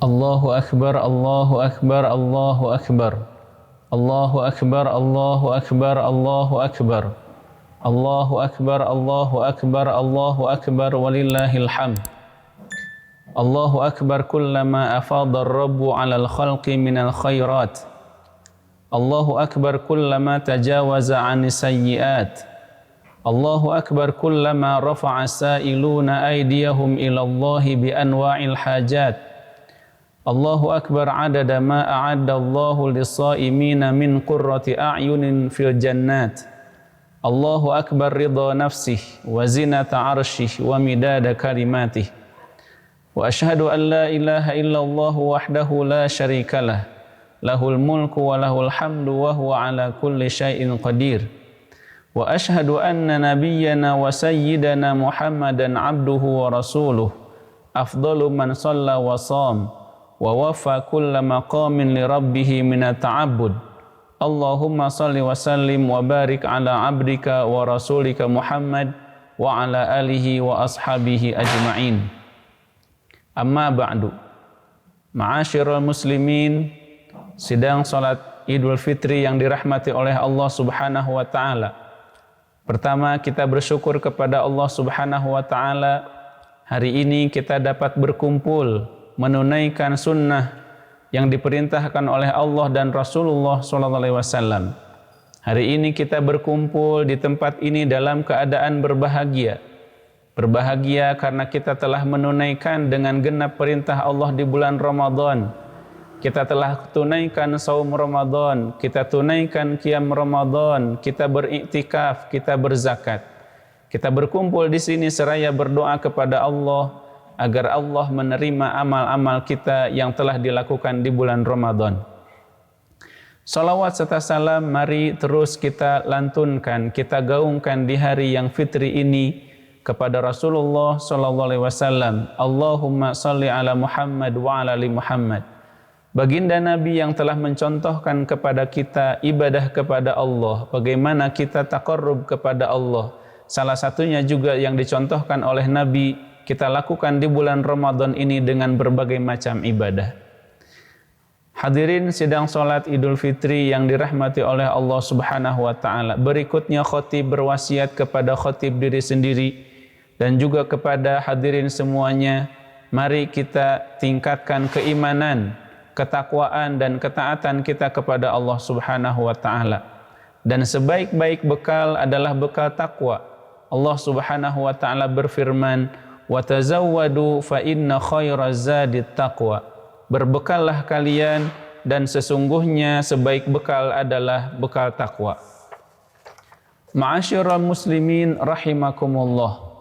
Allahu Akbar, Allahu Akbar, Allahu Akbar. Allahu Akbar, Allahu Akbar, Allahu Akbar. Allahu Akbar, Allahu Akbar, Allahu Akbar, walillahil hamd. Allahu Akbar kullama afadha ar-rabbu 'alal khalqi minal khairat. Allahu Akbar kullama tajawaza 'anis sayyi'at. Allahu Akbar kullama rafa'a as-sa'iluna aydiyahum ila Allahi bi anwa'il hajat. Allahu Akbar 'adada ma a'adda Allahu lis-sha'imina min qurrati a'yunin fil jannat. Allahu Akbar ridha nafsihi wa zinata 'arsyihi wa midada kalimatihi. Wa asyhadu an la ilaha illallah wahdahu la syarikalah, lahul mulku wa lahul hamdu wa huwa ala kulli syai'in qadir. Wa asyhadu anna nabiyyana wa sayyidana Muhammadan abduhu wa rasuluh, afdalu man shalla wa sham wa wafa kulla maqamin li rabbih min at-ta'abbud. Allahumma salli wa sallim wa barik ala abdika wa rasulika Muhammad wa ala alihi wa ashabihi ajma'in. Amma ba'du. Ma'asyiral muslimin, sidang salat Idul Fitri yang dirahmati oleh Allah Subhanahu wa taala. Pertama, kita bersyukur kepada Allah Subhanahu wa taala hari ini kita dapat berkumpul menunaikan sunnah yang diperintahkan oleh Allah dan Rasulullah SAW. Hari ini kita berkumpul di tempat ini dalam keadaan berbahagia. Berbahagia karena kita telah menunaikan dengan genap perintah Allah di bulan Ramadan. Kita telah tunaikan saum Ramadan, kita tunaikan qiyam Ramadan, kita beriktikaf, kita berzakat. Kita berkumpul di sini seraya berdoa kepada Allah agar Allah menerima amal-amal kita yang telah dilakukan di bulan Ramadan. Salawat serta salam mari terus kita lantunkan, kita gaungkan di hari yang fitri ini kepada Rasulullah SAW. Allahumma salli ala Muhammad wa ala ali Muhammad. Baginda Nabi yang telah mencontohkan kepada kita ibadah kepada Allah, bagaimana kita taqarrub kepada Allah. Salah satunya juga yang dicontohkan oleh Nabi kita lakukan di bulan Ramadan ini dengan berbagai macam ibadah. Hadirin sidang salat Idul Fitri yang dirahmati oleh Allah Subhanahu wa taala. Berikutnya khatib berwasiat kepada khatib diri sendiri dan juga kepada hadirin semuanya, mari kita tingkatkan keimanan, ketakwaan dan ketaatan kita kepada Allah Subhanahu wa taala. Dan sebaik-baik bekal adalah bekal takwa. Allah Subhanahu wa taala berfirman, "Wa tazawwadu fa inna khairaz zadit taqwa." Berbekallah kalian dan sesungguhnya sebaik bekal adalah bekal takwa. Ma'asyiral muslimin rahimakumullah.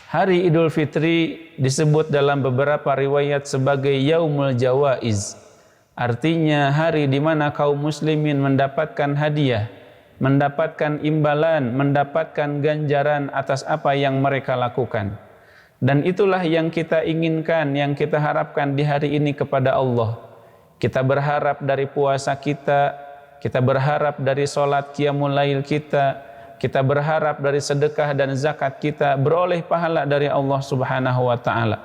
Hari Idul Fitri disebut dalam beberapa riwayat sebagai Yaumul Jawaiz. Artinya hari di mana kaum muslimin mendapatkan hadiah, mendapatkan imbalan, mendapatkan ganjaran atas apa yang mereka lakukan. Dan itulah yang kita inginkan, yang kita harapkan di hari ini kepada Allah. Kita berharap dari puasa kita berharap dari salat qiyamul lail kita berharap dari sedekah dan zakat kita beroleh pahala dari Allah Subhanahu wa taala.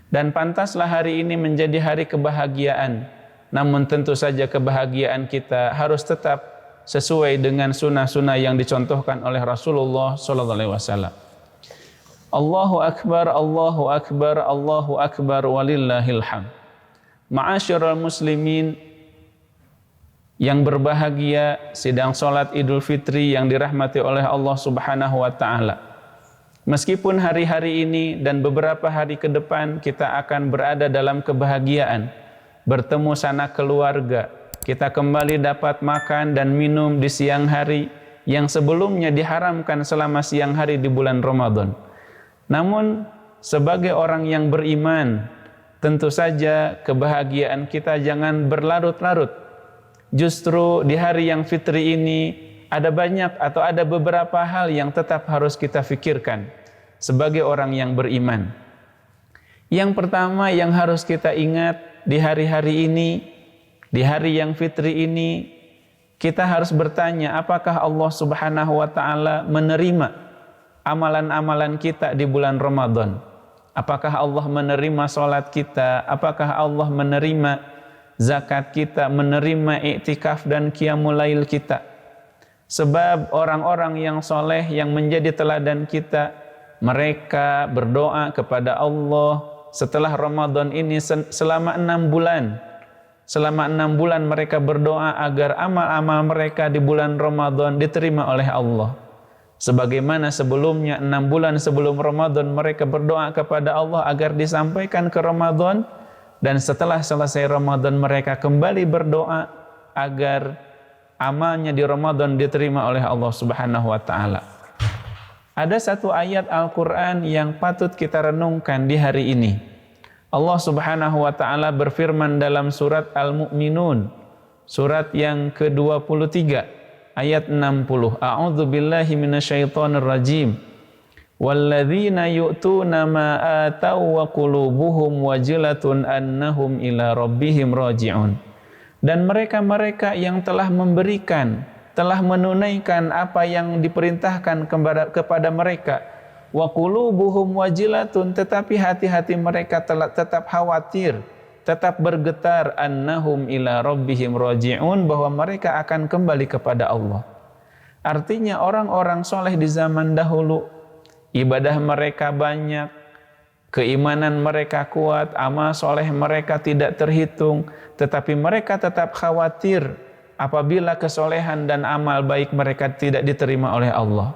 Dan pantaslah hari ini menjadi hari kebahagiaan. Namun tentu saja kebahagiaan kita harus tetap sesuai dengan sunnah-sunnah yang dicontohkan oleh Rasulullah SAW. Allahu Akbar, Allahu Akbar, Allahu Akbar, walillahil hamd. Ma'asyiral muslimin yang berbahagia, sidang salat Idul Fitri yang dirahmati oleh Allah Subhanahu wa taala. Meskipun hari-hari ini dan beberapa hari ke depan kita akan berada dalam kebahagiaan, bertemu sanak keluarga, kita kembali dapat makan dan minum di siang hari yang sebelumnya diharamkan selama siang hari di bulan Ramadan. Namun sebagai orang yang beriman, tentu saja kebahagiaan kita jangan berlarut-larut. Justru di hari yang fitri ini ada banyak atau ada beberapa hal yang tetap harus kita fikirkan sebagai orang yang beriman. Yang pertama yang harus kita ingat di hari-hari ini, di hari yang fitri ini, kita harus bertanya apakah Allah Subhanahu wa taala menerima amalan-amalan kita di bulan Ramadan. Apakah Allah menerima sholat kita? Apakah Allah menerima zakat kita? Menerima iktikaf dan qiyamul lail kita? Sebab orang-orang yang soleh yang menjadi teladan kita, mereka berdoa kepada Allah setelah Ramadan ini selama 6 bulan. Selama 6 bulan mereka berdoa agar amal-amal mereka di bulan Ramadan diterima oleh Allah. Sebagaimana sebelumnya 6 bulan sebelum Ramadan mereka berdoa kepada Allah agar disampaikan ke Ramadan, dan setelah selesai Ramadan mereka kembali berdoa agar amalnya di Ramadan diterima oleh Allah Subhanahu wa taala. Ada satu ayat Al-Qur'an yang patut kita renungkan di hari ini. Allah Subhanahu wa taala berfirman dalam surat Al-Mu'minun, surat yang ke-23 ayat 60. A'udzu billahi minasyaitonir rajim. Walladzina yu'tuna ma ataw wa qulubuhum wajilatun annahum ila rabbihim raji'un. Dan mereka-mereka yang telah memberikan, telah menunaikan apa yang diperintahkan kepada mereka, wa qulubuhum wajilatun, tetapi hati-hati mereka tetap khawatir, tetap bergetar, annahum ila rabbihim raji'un, bahwa mereka akan kembali kepada Allah. Artinya orang-orang soleh di zaman dahulu, ibadah mereka banyak, keimanan mereka kuat, amal soleh mereka tidak terhitung, tetapi mereka tetap khawatir apabila kesolehan dan amal baik mereka tidak diterima oleh Allah.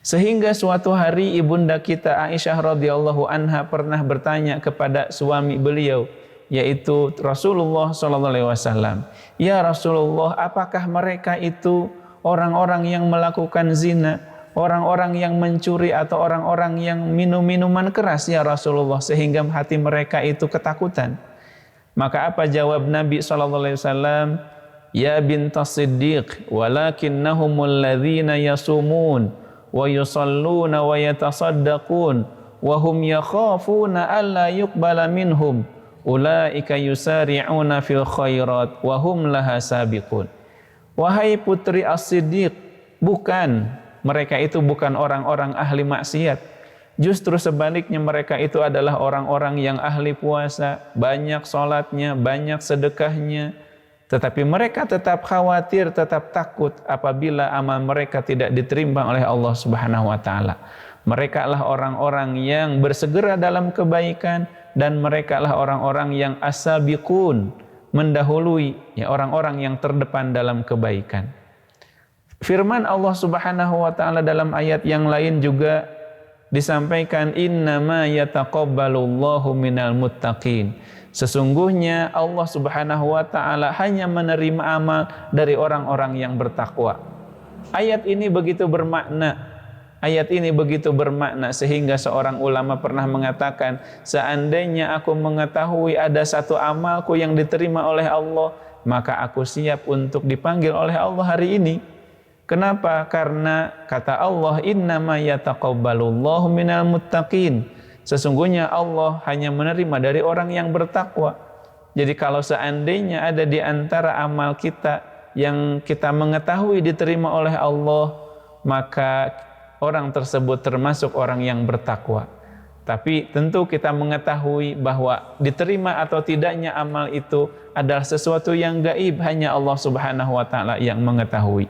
Sehingga suatu hari ibunda kita Aisyah radhiyallahu anha pernah bertanya kepada suami beliau, yaitu Rasulullah sallallahu alaihi wasallam, "Ya Rasulullah, apakah mereka itu orang-orang yang melakukan zina, orang-orang yang mencuri, atau orang-orang yang minum minuman keras ya Rasulullah, sehingga hati mereka itu ketakutan?" Maka apa jawab Nabi sallallahu alaihi wasallam? "Ya bintas Siddiq, walakinnahumul ladzina yasumun wa yusalluna wa yatasaddaqun wa hum yakhafuna alla yuqbala minhum ulaika yusari'una fil khairat wa hum laha sabiqun." Wahai putri As-Siddiq, bukan, mereka itu bukan orang-orang ahli maksiat. Justru sebaliknya, mereka itu adalah orang-orang yang ahli puasa, banyak sholatnya, banyak sedekahnya, tetapi mereka tetap khawatir, tetap takut apabila amal mereka tidak diterima oleh Allah Subhanahu wa taala. Mereka lah orang-orang yang bersegera dalam kebaikan, dan mereka lah orang-orang yang as-sabiqun, mendahului ya orang-orang yang terdepan dalam kebaikan. Firman Allah Subhanahu wa taala dalam ayat yang lain juga disampaikan, innama yataqabbalullahu minal muttaqin. Sesungguhnya Allah Subhanahu wa taala hanya menerima amal dari orang-orang yang bertakwa. Ayat ini begitu bermakna. Ayat ini begitu bermakna sehingga seorang ulama pernah mengatakan, seandainya aku mengetahui ada satu amalku yang diterima oleh Allah, maka aku siap untuk dipanggil oleh Allah hari ini. Kenapa? Karena kata Allah, innama yataqabbalullahu minal muttaqin. Sesungguhnya Allah hanya menerima dari orang yang bertakwa. Jadi kalau seandainya ada di antara amal kita yang kita mengetahui diterima oleh Allah, maka orang tersebut termasuk orang yang bertakwa. Tapi tentu kita mengetahui bahwa diterima atau tidaknya amal itu adalah sesuatu yang gaib, hanya Allah Subhanahu wa taala yang mengetahui.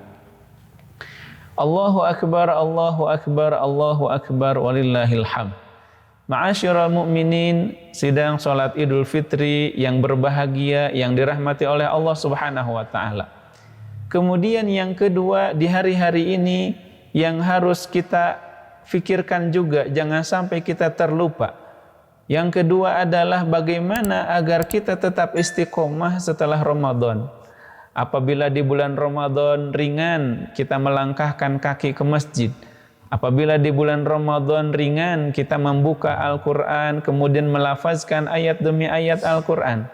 Allahu akbar, Allahu akbar, Allahu akbar, walillahil hamd. Ma'asyiral mu'minin, sidang salat Idul Fitri yang berbahagia, yang dirahmati oleh Allah Subhanahu wa taala. Kemudian yang kedua, di hari-hari ini yang harus kita fikirkan juga, jangan sampai kita terlupa. Yang kedua adalah bagaimana agar kita tetap istiqomah setelah Ramadan. Apabila di bulan Ramadan ringan kita melangkahkan kaki ke masjid, apabila di bulan Ramadan ringan kita membuka Al-Quran kemudian melafazkan ayat demi ayat Al-Quran,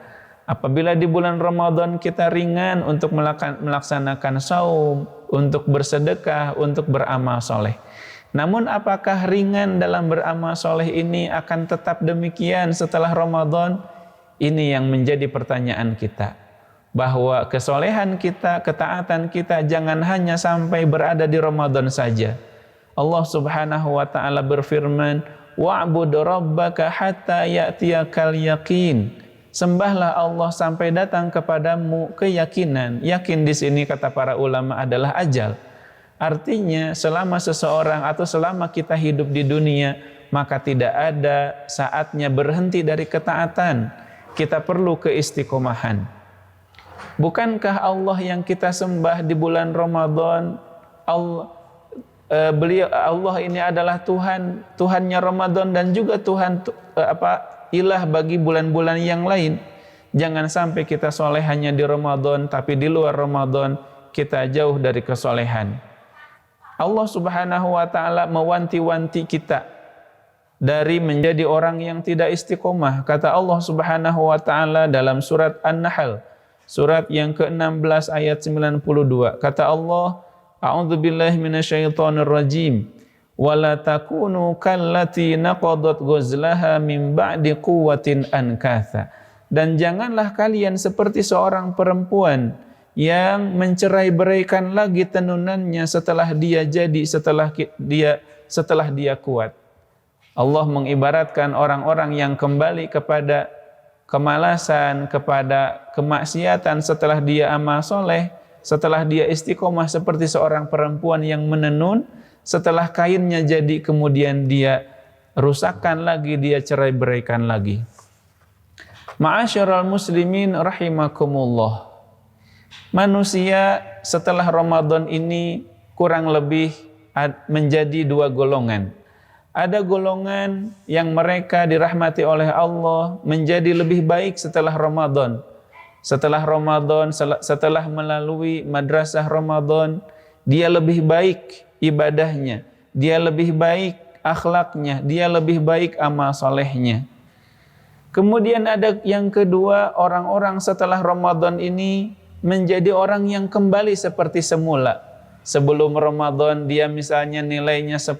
apabila di bulan Ramadan kita ringan untuk melaksanakan saum, untuk bersedekah, untuk beramal soleh. Namun apakah ringan dalam beramal soleh ini akan tetap demikian setelah Ramadan? Ini yang menjadi pertanyaan kita. Bahwa kesolehan kita, ketaatan kita jangan hanya sampai berada di Ramadan saja. Allah Subhanahu wa taala berfirman, wa'bud rabbaka hatta ya'tiyakal yaqin. Sembahlah Allah sampai datang kepadamu keyakinan. Yakin di sini kata para ulama adalah ajal. Artinya selama seseorang atau selama kita hidup di dunia, maka tidak ada saatnya berhenti dari ketaatan. Kita perlu keistiqomahan. Bukankah Allah yang kita sembah di bulan Ramadan, Allah ini adalah Tuhannya Ramadan dan juga ilah bagi bulan-bulan yang lain. Jangan sampai kita soleh hanya di Ramadan, tapi di luar Ramadan kita jauh dari kesolehan. Allah Subhanahu wa ta'ala mewanti-wanti kita dari menjadi orang yang tidak istiqomah. Kata Allah Subhanahu wa ta'ala dalam surat An-Nahl, surat yang ke-16 ayat 92. Kata Allah, A'udzubillahi minasyaitonir rajim. Wala takunu kallati naqadat ghazlaha min ba'di quwwatin ankatha. Dan janganlah kalian seperti seorang perempuan yang mencerai-beraikan lagi tenunannya setelah dia kuat. Allah mengibaratkan orang-orang yang kembali kepada kemalasan, kepada kemaksiatan setelah dia amal soleh, setelah dia istiqomah seperti seorang perempuan yang menenun, setelah kainnya jadi kemudian dia rusakkan lagi, dia cerai-beraikan lagi. Ma'asyiral muslimin rahimakumullah. Manusia setelah Ramadan ini kurang lebih menjadi dua golongan. Ada golongan yang mereka dirahmati oleh Allah menjadi lebih baik setelah Ramadan. Setelah Ramadan, setelah melalui madrasah Ramadan, dia lebih baik ibadahnya, dia lebih baik akhlaknya, dia lebih baik amal solehnya. Kemudian ada yang kedua, orang-orang setelah Ramadan ini menjadi orang yang kembali seperti semula. Sebelum Ramadan dia misalnya nilainya 10,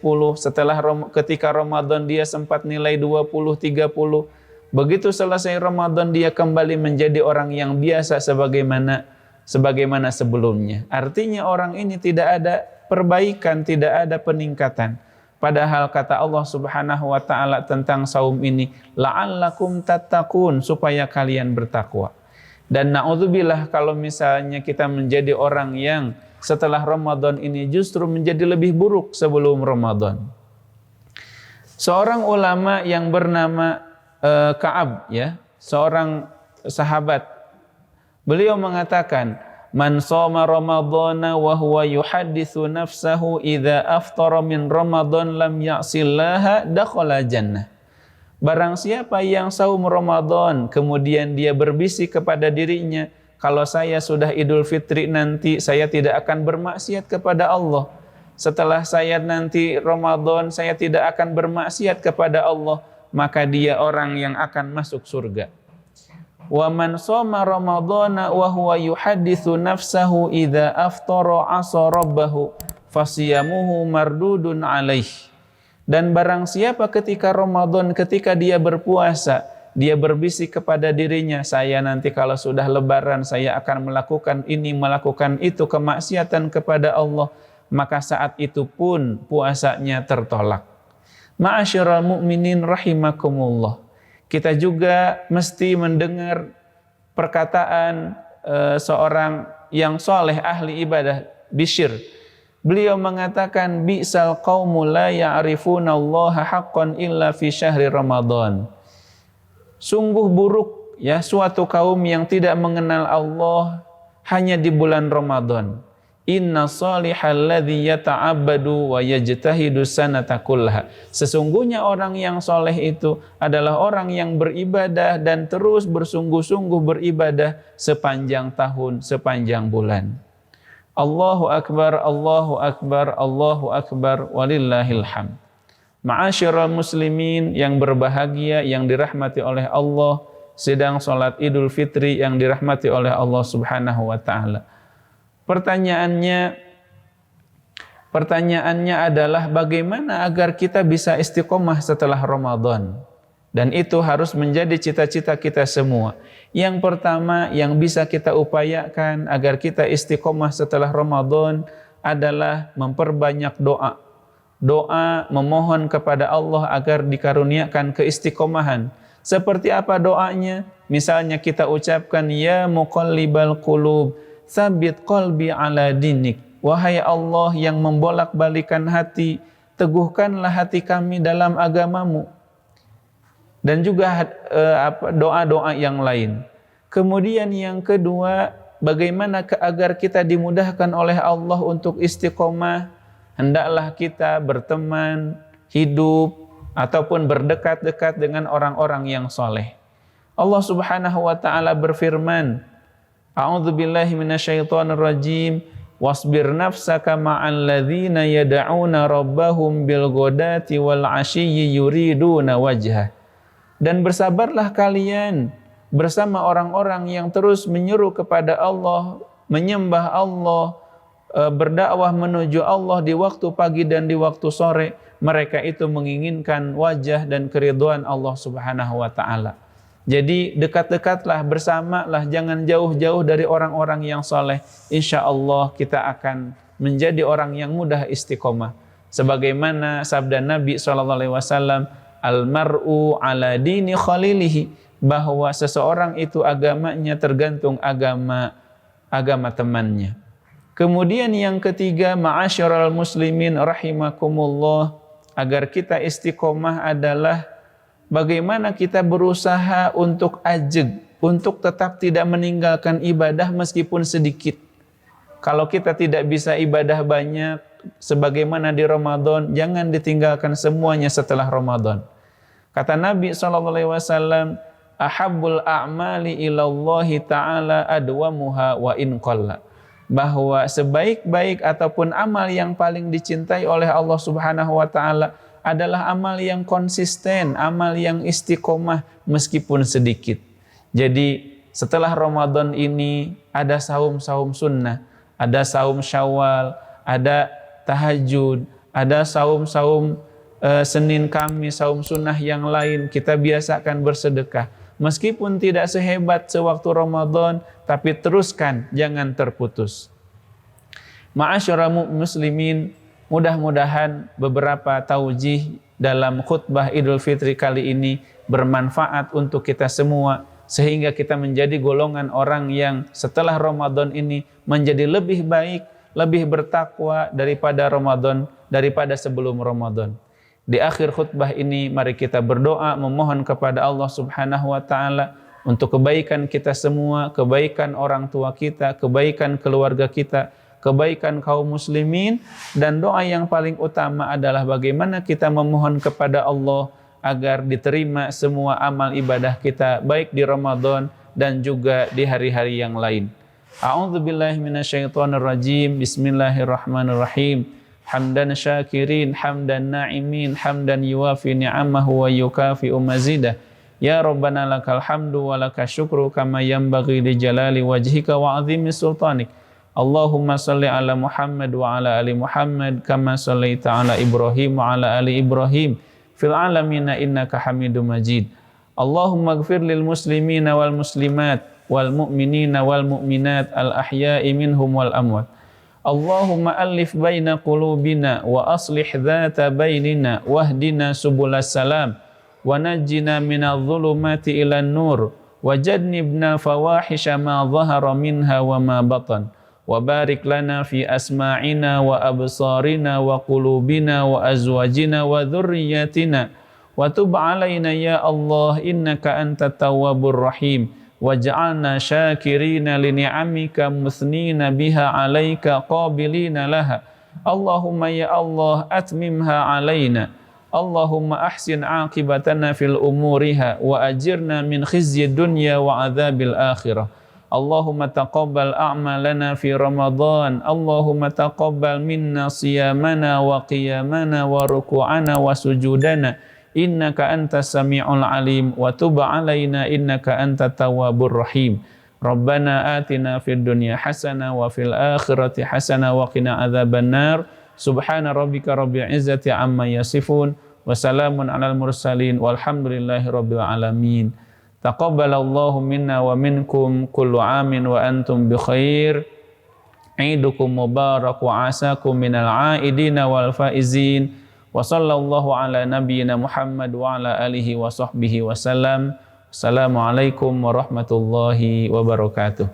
ketika Ramadan dia sempat nilai 20, 30. Begitu selesai Ramadan dia kembali menjadi orang yang biasa sebagaimana sebelumnya. Artinya orang ini tidak ada perbaikan, tidak ada peningkatan. Padahal kata Allah Subhanahu wa ta'ala tentang saum ini, la'allakum tattaqun, supaya kalian bertakwa. Dan na'udzubillah kalau misalnya kita menjadi orang yang setelah Ramadan ini justru menjadi lebih buruk sebelum Ramadan. Seorang ulama yang bernama Ka'ab, seorang sahabat, beliau mengatakan, man shoma ramadhana wa huwa yuhadditsu nafsahu idza aftara min Ramadan lam ya'sillaha dakhala jannah. Barang siapa yang saum Ramadan kemudian dia berbisik kepada dirinya, kalau saya sudah Idul Fitri nanti saya tidak akan bermaksiat kepada Allah. Setelah saya nanti Ramadan saya tidak akan bermaksiat kepada Allah, maka dia orang yang akan masuk surga. Wa man shoma ramadhana wa huwa yuhadditsu nafsahu idza aftara 'asa rabbahu fasiyamuhu mardudun alaih. Dan barang siapa ketika Ramadan, ketika dia berpuasa, dia berbisik kepada dirinya, saya nanti kalau sudah lebaran saya akan melakukan ini, melakukan itu, kemaksiatan kepada Allah, maka saat itu pun puasanya tertolak. Ma'asyiral mu'minin rahimakumullah. Kita juga mesti mendengar perkataan seorang yang soleh ahli ibadah, Bishr. Beliau mengatakan, bi'sal qaumu la ya'rifunallaha haqqan illa fi syahri Ramadan. Sungguh buruk suatu kaum yang tidak mengenal Allah hanya di bulan Ramadan. Inna salihal ladzi yata'abbadu wa yajtahidu sanata kullaha. Sesungguhnya orang yang soleh itu adalah orang yang beribadah dan terus bersungguh-sungguh beribadah sepanjang tahun, sepanjang bulan. Allahu akbar, Allahu akbar, Allahu akbar, walillahil hamd. Ma'asyiral muslimin yang berbahagia, yang dirahmati oleh Allah, sedang salat Idul Fitri yang dirahmati oleh Allah Subhanahu wa ta'ala. Pertanyaannya adalah bagaimana agar kita bisa istiqomah setelah Ramadan? Dan itu harus menjadi cita-cita kita semua. Yang pertama yang bisa kita upayakan agar kita istiqomah setelah Ramadan adalah memperbanyak doa. doa memohon kepada Allah agar dikaruniakan keistiqomahan. Seperti apa doanya? Misalnya kita ucapkan, ya muqallibal qulub, tsabit qalbi ala dinik. Wahai Allah yang membolak-balikan hati, teguhkanlah hati kami dalam agamamu. Dan juga doa-doa yang lain. Kemudian yang kedua, bagaimana agar kita dimudahkan oleh Allah untuk istiqomah? Hendaklah kita berteman, hidup, ataupun berdekat-dekat dengan orang-orang yang soleh. Allah Subhanahu wa ta'ala berfirman, A'udzubillahi minasyaitonirrajim, wasbir nafsaka ma'al ladzina yad'una rabbahum bil ghadati wal 'ashiyyi yuriduna wajhah. Dan bersabarlah kalian bersama orang-orang yang terus menyeru kepada Allah, menyembah Allah, berdakwah menuju Allah di waktu pagi dan di waktu sore. Mereka itu menginginkan wajah dan keridhaan Allah Subhanahu wa ta'ala. Jadi dekat-dekatlah, bersamalah, jangan jauh-jauh dari orang-orang yang soleh. Insya Allah kita akan menjadi orang yang mudah istiqomah. Sebagaimana sabda Nabi SAW, Al-mar'u ala dini khalilihi, bahwa seseorang itu agamanya tergantung agama temannya. Kemudian yang ketiga, ma'asyiral muslimin rahimakumullah, agar kita istiqomah adalah bagaimana kita berusaha untuk ajeg, untuk tetap tidak meninggalkan ibadah meskipun sedikit. Kalau kita tidak bisa ibadah banyak sebagaimana di Ramadan, jangan ditinggalkan semuanya setelah Ramadan. Kata Nabi SAW, ahabbul a'mali ilallahi ta'ala adwamuha wa in qalla. Bahwa sebaik-baik ataupun amal yang paling dicintai oleh Allah Subhanahu wa ta'ala adalah amal yang konsisten, amal yang istiqomah meskipun sedikit. Jadi setelah Ramadan ini ada saum-saum sunnah, ada saum Syawal, ada tahajud, ada saum-saum Senin Kamis, saum sunnah yang lain. Kita biasakan bersedekah. Meskipun tidak sehebat sewaktu Ramadan, tapi teruskan, jangan terputus. Ma'asyiral muslimin, mudah-mudahan beberapa taujih dalam khutbah Idul Fitri kali ini bermanfaat untuk kita semua, sehingga kita menjadi golongan orang yang setelah Ramadan ini menjadi lebih baik, lebih bertakwa daripada Ramadan, daripada sebelum Ramadan. Di akhir khutbah ini mari kita berdoa memohon kepada Allah Subhanahu wa ta'ala untuk kebaikan kita semua, kebaikan orang tua kita, kebaikan keluarga kita, kebaikan kaum muslimin, dan doa yang paling utama adalah bagaimana kita memohon kepada Allah agar diterima semua amal ibadah kita baik di Ramadan dan juga di hari-hari yang lain. A'udzubillahi minasyaitonirrajim. Bismillahirrahmanirrahim. Hamdan syakirin, hamdan na'imin, hamdan yuwafi ni'amahu wa yukafi'u mazidah. Ya Rabbana lakal hamdu wa lakal syukru kama yanbaghi li jalali wajhika wa azimi sultanik. Allahumma salli ala Muhammad wa ala ali Muhammad kama sallaita ala Ibrahim wa ala ali Ibrahim fil alamina innaka Hamidum Majid. Allahumma ighfir lil muslimina wal muslimat wal mu'minina wal mu'minat al ahya'i minhum wal amwat. Allahumma alif baina qulubina wa aslih dhata bainina wahdina subulas salam wa najjina minadh dhulumati ilan nur wa jannibna fawahisha ma dhahara minha wa ma batan wa barik lana fi asma'ina wa absarina wa qulubina wa azwajina wa dhurriyyatina wa tub alaina ya Allah innaka antat tawwabur rahim waj'alna syakirina li ni'amika musnina biha 'alaika qabilina laha. Allahumma ya Allah atmimha 'alaina. Allahumma ahsin 'aqibatana fil umuriha wa ajirna min khizyid dunya wa 'adzabil akhirah. Allahumma taqabbal a'malana fi Ramadan. Allahumma taqabbal minna siyamana wa qiyamana wa ruku'ana wa sujudana. Innaka antas sami'ul alim wa tub 'alaina innaka antat tawwabur rahim. Rabbana atina fid dunya hasanah wa fil akhirati hasanah wa qina adzabannar. Subhana rabbika rabbil izzati amma yasifun wa salamun alal mursalin walhamdulillahi rabbil alamin. Taqabbalallahu minna wa minkum kullu amin wa antum bi khair. Idukum mubarak wa asakum minal aidina wal faizin. Wa sallallahu ala nabiyyina Muhammad wa ala alihi wa sahbihi wasallam. Assalamualaikum warahmatullahi wabarakatuh.